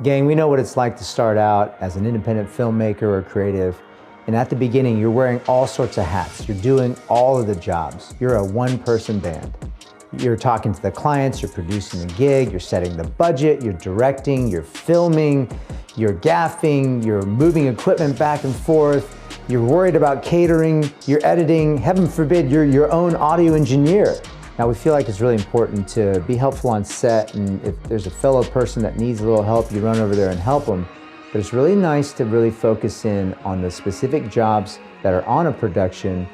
Gang, we know what it's like to start out as an independent filmmaker or creative, and at the beginning, you're wearing all sorts of hats. You're doing all of the jobs. You're a one-person band. You're talking to the clients, you're producing the gig, you're setting the budget, you're directing, you're filming, you're gaffing, you're moving equipment back and forth, you're worried about catering, you're editing, heaven forbid, you're your own audio engineer. Now we feel like it's really important to be helpful on set, and if there's a fellow person that needs a little help, you run over there and help them. But it's really nice to really focus in on the specific jobs that are on a production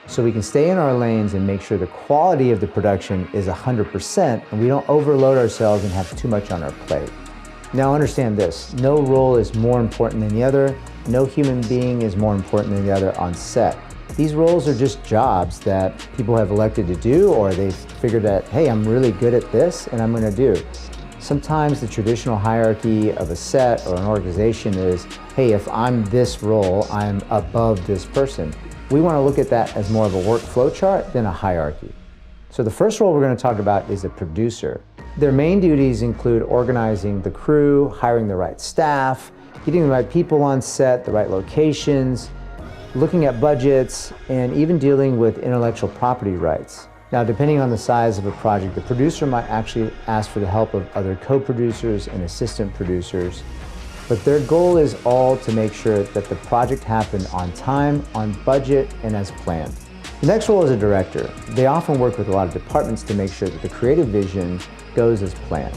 so we can stay in our lanes and make sure the quality of the production is 100% and we don't overload ourselves and have too much on our plate. Now understand this, no role is more important than the other, no human being is more important than the other on set. These roles are just jobs that people have elected to do, or they've figured that, hey, I'm really good at this and I'm gonna do. Sometimes the traditional hierarchy of a set or an organization is, hey, if I'm this role, I'm above this person. We wanna look at that as more of a workflow chart than a hierarchy. So the first role we're gonna talk about is a producer. Their main duties include organizing the crew, hiring the right staff, getting the right people on set, the right locations, looking at budgets, and even dealing with intellectual property rights. Now, depending on the size of a project, the producer might actually ask for the help of other co-producers and assistant producers, but their goal is all to make sure that the project happened on time, on budget, and as planned. The next role is a director. They often work with a lot of departments to make sure that the creative vision goes as planned.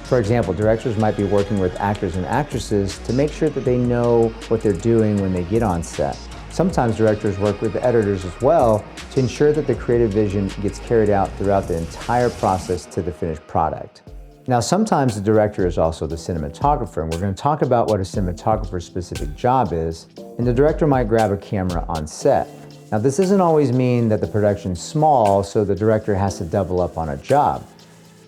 For example, directors might be working with actors and actresses to make sure that they know what they're doing when they get on set. Sometimes directors work with the editors as well to ensure that the creative vision gets carried out throughout the entire process to the finished product. Now, sometimes the director is also the cinematographer, and we're going to talk about what a cinematographer's specific job is, and the director might grab a camera on set. Now, this doesn't always mean that the production's small, so the director has to double up on a job.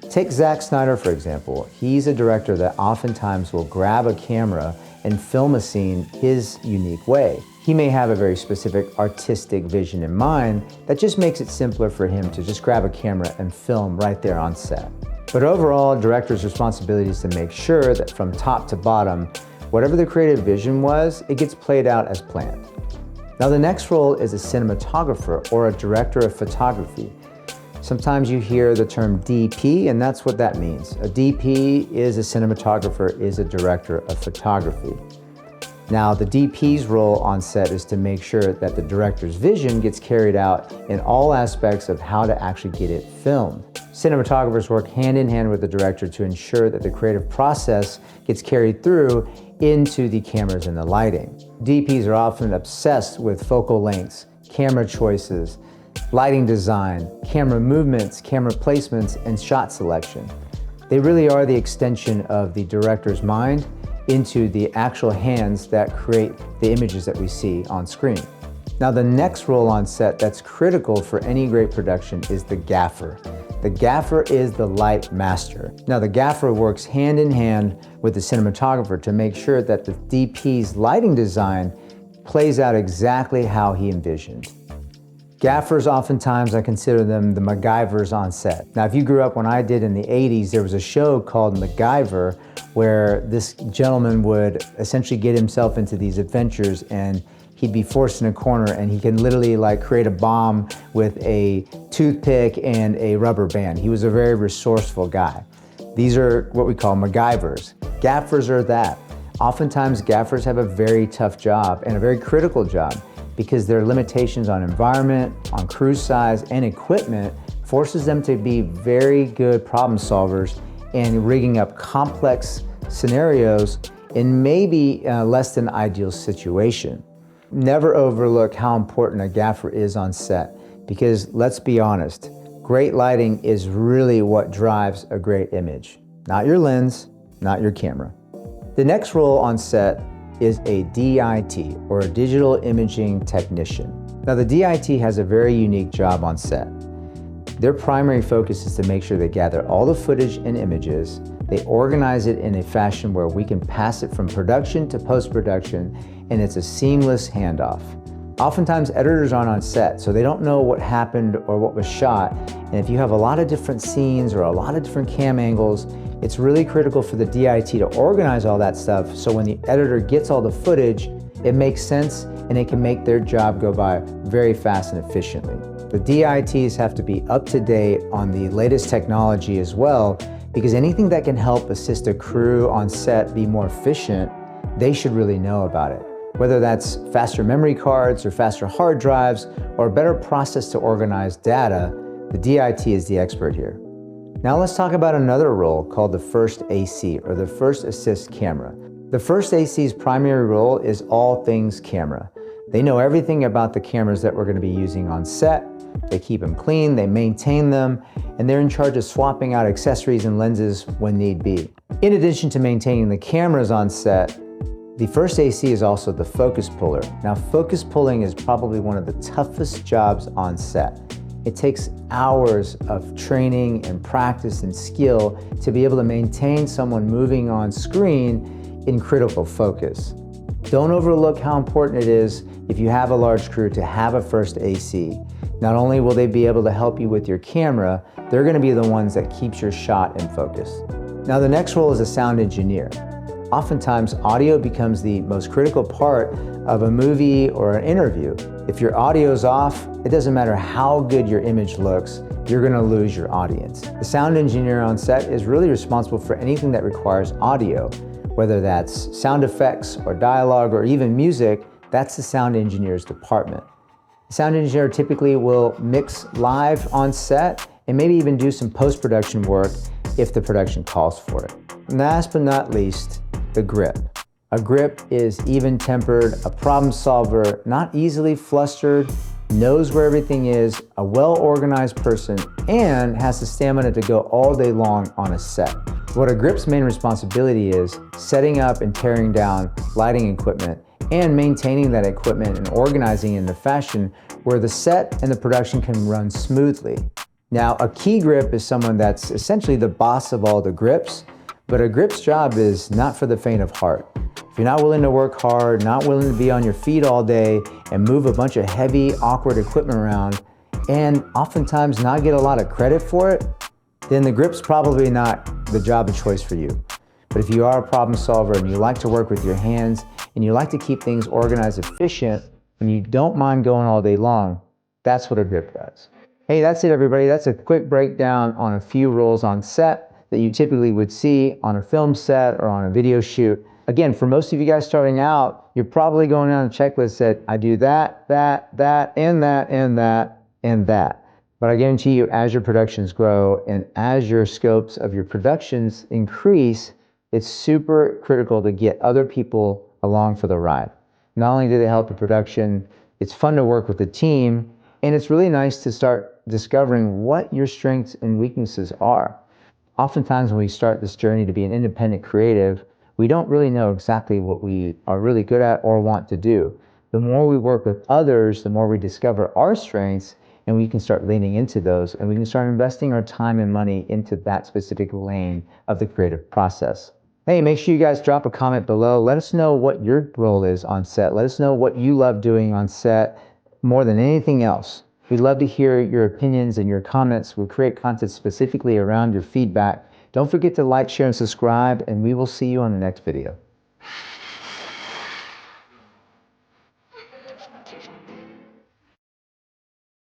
Take Zack Snyder, for example. He's a director that oftentimes will grab a camera and film a scene his unique way. He may have a very specific artistic vision in mind that just makes it simpler for him to just grab a camera and film right there on set. But overall, director's responsibility is to make sure that from top to bottom, whatever the creative vision was, it gets played out as planned. Now the next role is a cinematographer or a director of photography. Sometimes you hear the term DP, and that's what that means. A DP is a cinematographer, is a director of photography. Now, the DP's role on set is to make sure that the director's vision gets carried out in all aspects of how to actually get it filmed. Cinematographers work hand in hand with the director to ensure that the creative process gets carried through into the cameras and the lighting. DPs are often obsessed with focal lengths, camera choices, lighting design, camera movements, camera placements, and shot selection. They really are the extension of the director's mind into the actual hands that create the images that we see on screen. Now the next role on set that's critical for any great production is the gaffer. The gaffer is the light master. Now the gaffer works hand in hand with the cinematographer to make sure that the DP's lighting design plays out exactly how he envisioned. Gaffers, oftentimes I consider them the MacGyvers on set. Now if you grew up when I did in the 80s, there was a show called MacGyver where this gentleman would essentially get himself into these adventures and he'd be forced in a corner and he can literally like create a bomb with a toothpick and a rubber band. He was a very resourceful guy. These are what we call MacGyvers. Gaffers are that. Oftentimes gaffers have a very tough job and a very critical job because their limitations on environment, on crew size, and equipment forces them to be very good problem solvers and rigging up complex scenarios in maybe a less than ideal situation. Never overlook how important a gaffer is on set because let's be honest, great lighting is really what drives a great image. Not your lens, not your camera. The next role on set is a DIT, or a digital imaging technician. Now the DIT has a very unique job on set. Their primary focus is to make sure they gather all the footage and images, they organize it in a fashion where we can pass it from production to post-production, and it's a seamless handoff. Oftentimes editors aren't on set, so they don't know what happened or what was shot, and if you have a lot of different scenes or a lot of different cam angles, It's really critical for the DIT to organize all that stuff so when the editor gets all the footage, it makes sense and it can make their job go by very fast and efficiently. The DITs have to be up to date on the latest technology as well, because anything that can help assist a crew on set be more efficient, they should really know about it. Whether that's faster memory cards or faster hard drives or a better process to organize data, the DIT is the expert here. Now let's talk about another role called the first AC, or the first assist camera. The first AC's primary role is all things camera. They know everything about the cameras that we're going to be using on set. They keep them clean, they maintain them, and they're in charge of swapping out accessories and lenses when need be. In addition to maintaining the cameras on set, the first AC is also the focus puller. Now, focus pulling is probably one of the toughest jobs on set. It takes hours of training and practice and skill to be able to maintain someone moving on screen in critical focus. Don't overlook how important it is, if you have a large crew, to have a first AC. Not only will they be able to help you with your camera, they're going to be the ones that keeps your shot in focus. Now the next role is a sound engineer. Oftentimes, audio becomes the most critical part of a movie or an interview. If your audio is off, it doesn't matter how good your image looks, you're going to lose your audience. The sound engineer on set is really responsible for anything that requires audio, whether that's sound effects or dialogue or even music. That's the sound engineer's department. The sound engineer typically will mix live on set and maybe even do some post-production work if the production calls for it. And last but not least, the grip. A grip is even-tempered, a problem solver, not easily flustered, knows where everything is, a well-organized person, and has the stamina to go all day long on a set. What a grip's main responsibility is setting up and tearing down lighting equipment and maintaining that equipment and organizing it in a fashion where the set and the production can run smoothly. Now, a key grip is someone that's essentially the boss of all the grips, but a grip's job is not for the faint of heart. If you're not willing to work hard, not willing to be on your feet all day and move a bunch of heavy, awkward equipment around, and oftentimes not get a lot of credit for it, then the grip's probably not the job of choice for you. But if you are a problem solver and you like to work with your hands and you like to keep things organized, efficient, and you don't mind going all day long, that's what a grip does. Hey, that's it, everybody. That's a quick breakdown on a few roles on set that you typically would see on a film set or on a video shoot. Again, for most of you guys starting out, you're probably going down a checklist that I do that, and that. But I guarantee you, as your productions grow and as your scopes of your productions increase, it's super critical to get other people along for the ride. Not only do they help the production, it's fun to work with the team, and it's really nice to start discovering what your strengths and weaknesses are. Oftentimes when we start this journey to be an independent creative, we don't really know exactly what we are really good at or want to do. The more we work with others, the more we discover our strengths, and we can start leaning into those, and we can start investing our time and money into that specific lane of the creative process. Hey, make sure you guys drop a comment below. Let us know what your role is on set. Let us know what you love doing on set more than anything else. We'd love to hear your opinions and your comments. We'll create content specifically around your feedback. Don't forget to like, share, and subscribe, and we will see you on the next video.